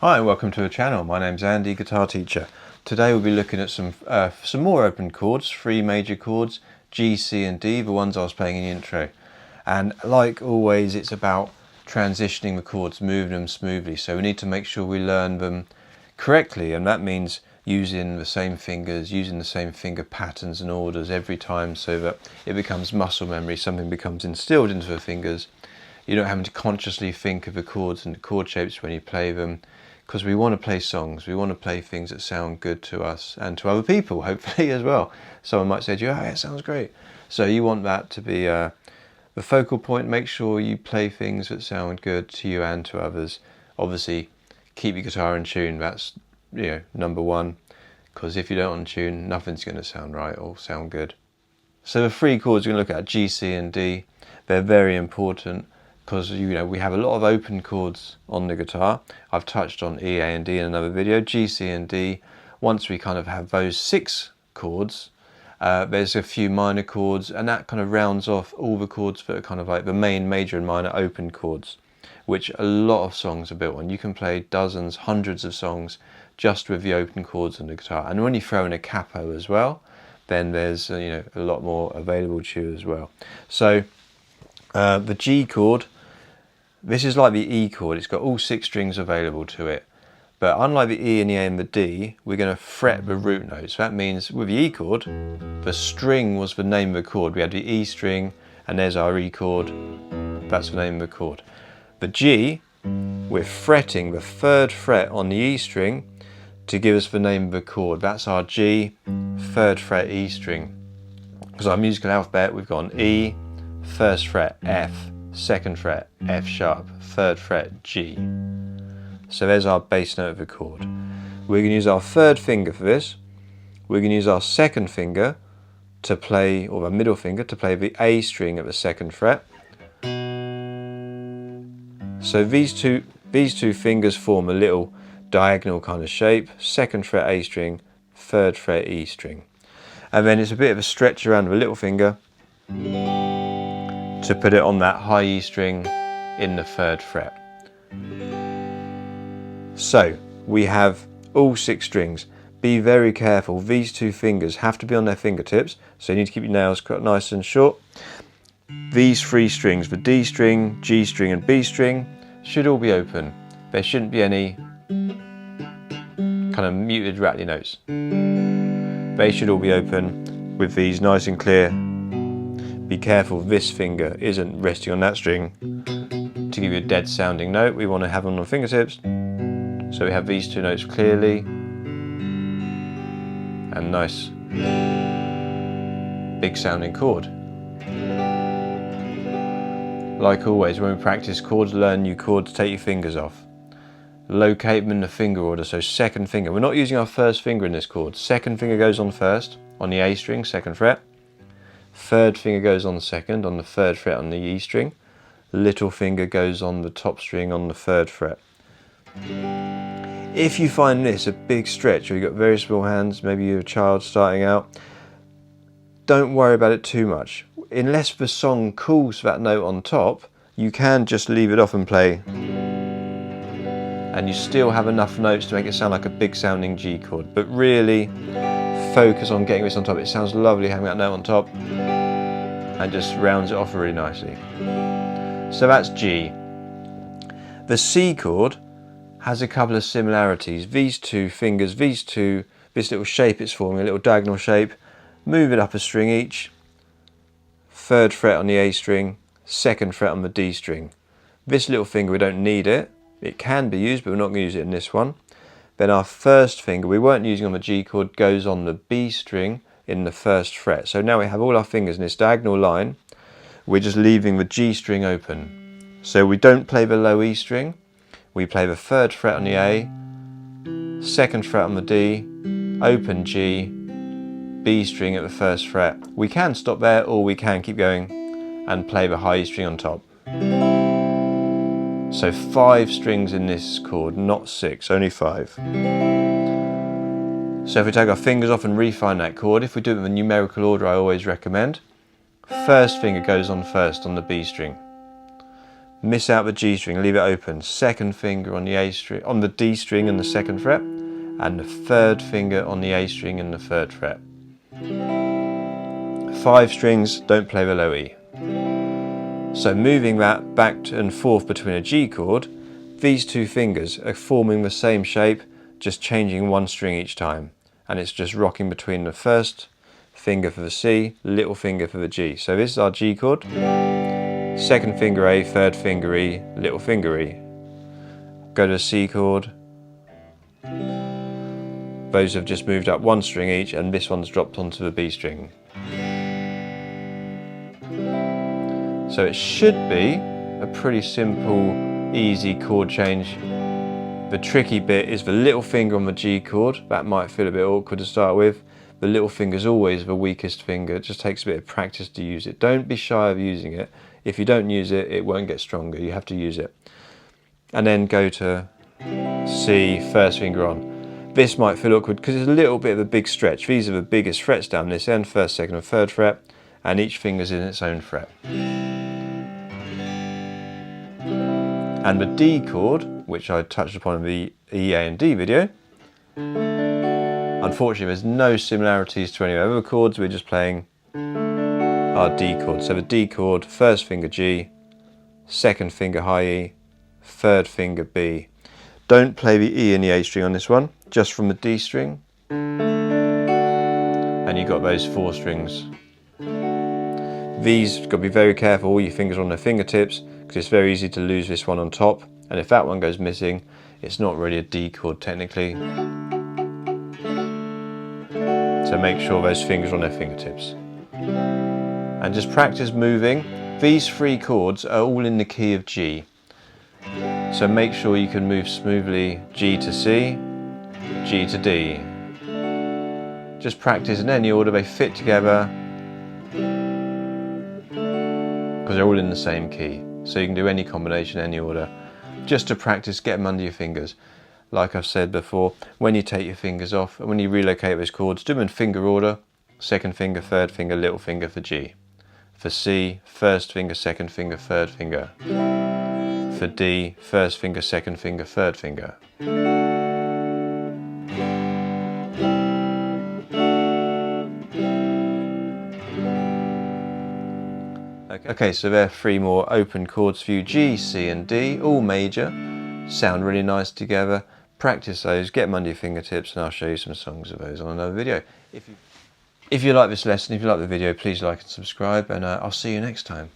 Hi and welcome to the channel. My name's Andy, guitar teacher. Today we'll be looking at some more open chords, 3 major chords, G, C and D, the ones I was playing in the intro. And like always, it's about transitioning the chords, moving them smoothly. So we need to make sure we learn them correctly, and that means using the same fingers, using the same finger patterns and orders every time, so that it becomes muscle memory, something becomes instilled into the fingers. You're not having to consciously think of the chords and the chord shapes when you play them, because we want to play songs, we want to play things that sound good to us and to other people, hopefully, as well. Someone might say to you, oh, it sounds great. So you want that to be the focal point. Make sure you play things that sound good to you and to others. Obviously, keep your guitar in tune. That's number one, because if you don't in tune, nothing's going to sound right or sound good. So the 3 chords we're going to look at, G, C and D, they're very important, because we have a lot of open chords on the guitar. I've touched on E, A and D in another video. G, C and D, once we kind of have those 6 chords, there's a few minor chords, and that kind of rounds off all the chords that are kind of like the main, major and minor open chords, which a lot of songs are built on. You can play dozens, hundreds of songs just with the open chords on the guitar. And when you throw in a capo as well, then there's a lot more available to you as well. So the G chord, this is like the E chord. It's got all 6 strings available to it. But unlike the E and the A and the D, we're going to fret the root notes. So that means with the E chord, the string was the name of the chord. We had the E string, and there's our E chord. That's the name of the chord. The G, we're fretting the 3rd fret on the E string to give us the name of the chord. That's our G, 3rd fret E string. Because our musical alphabet, we've got an E, 1st fret F, 2nd fret F sharp, 3rd fret G. So there's our bass note of the chord. We're going to use our 3rd finger for this. We're going to use our 2nd finger to play, or our middle finger to play the A string at the 2nd fret. So these two fingers form a little diagonal kind of shape. 2nd fret A string, 3rd fret E string. And then it's a bit of a stretch around the little finger to put it on that high E string in the 3rd fret. So we have all 6 strings. Be very careful, these 2 fingers have to be on their fingertips, so you need to keep your nails cut nice and short. These 3 strings, the D string, G string and B string, should all be open. There shouldn't be any kind of muted rattly notes. They should all be open with these nice and clear. Be careful this finger isn't resting on that string to give you a dead sounding note. We want to have them on the fingertips, so we have these 2 notes clearly and nice big sounding chord. Like always, when we practice chords, learn new chords, take your fingers off. Locate them in the finger order, so 2nd finger. We're not using our 1st finger in this chord. 2nd finger goes on first on the A string, 2nd fret. 3rd finger goes on 2nd on the 3rd fret on the E string. Little finger goes on the top string on the 3rd fret. If you find this a big stretch, or you've got very small hands, maybe you're a child starting out, don't worry about it too much. Unless the song calls for that note on top, you can just leave it off and play, and you still have enough notes to make it sound like a big sounding G chord. But really focus on getting this on top. It sounds lovely having that note on top, and just rounds it off really nicely. So that's G. The C chord has a couple of similarities. These 2 fingers, this little shape it's forming, a little diagonal shape, move it up a string each. 3rd fret on the A string, 2nd fret on the D string. This little finger, we don't need it. It can be used, but we're not going to use it in this one. Then our 1st finger, we weren't using on the G chord, goes on the B string in the 1st fret. So now we have all our fingers in this diagonal line. We're just leaving the G string open. So we don't play the low E string. We play the 3rd fret on the A, 2nd fret on the D, open G, B string at the 1st fret. We can stop there, or we can keep going and play the high E string on top. So 5 strings in this chord, not 6, only 5. So if we take our fingers off and refine that chord, if we do it in the numerical order I always recommend, 1st finger goes on first on the B string. miss out the G string, leave it open. Second finger on the A string, on the D string and the second fret, and the third finger on the A string and the third fret. 5 strings, don't play the low E. So moving that back and forth between a G chord, these 2 fingers are forming the same shape, just changing 1 string each time. And it's just rocking between the first finger for the C, little finger for the G. So this is our G chord, second finger A, third finger E, little finger E. Go to the C chord. Those have just moved up 1 string each, and this one's dropped onto the B string. So it should be a pretty simple, easy chord change. The tricky bit is the little finger on the G chord. That might feel a bit awkward to start with. The little finger is always the weakest finger. It just takes a bit of practice to use it. Don't be shy of using it. If you don't use it, it won't get stronger. You have to use it. And then go to C, first finger on. This might feel awkward because it's a little bit of a big stretch. These are the biggest frets down this end, first, second and third fret, and each finger's in its own fret. And the D chord, which I touched upon in the E, A and D video, unfortunately there's no similarities to any other chords. We're just playing our D chord. So the D chord, first finger G, second finger high E, third finger B. Don't play the E and the A string on this one, just from the D string. And you've got those 4 strings. These, got to be very careful, all your fingers on their fingertips, because it's very easy to lose this one on top. And if that one goes missing, it's not really a D chord technically. So make sure those fingers are on their fingertips. And just practice moving. These 3 chords are all in the key of G. So make sure you can move smoothly G to C, G to D. Just practice in any order, they fit together because they're all in the same key. So you can do any combination, any order. Just to practice, get them under your fingers. Like I've said before, when you take your fingers off and when you relocate those chords, do them in finger order. Second finger, third finger, little finger for G. For C, first finger, second finger, third finger. For D, first finger, second finger, third finger. Okay, so there are 3 more open chords for you, G, C and D, all major, sound really nice together. Practice those, get them under your fingertips, and I'll show you some songs of those on another video. If you like this lesson, if you like the video, please like and subscribe, and I'll see you next time.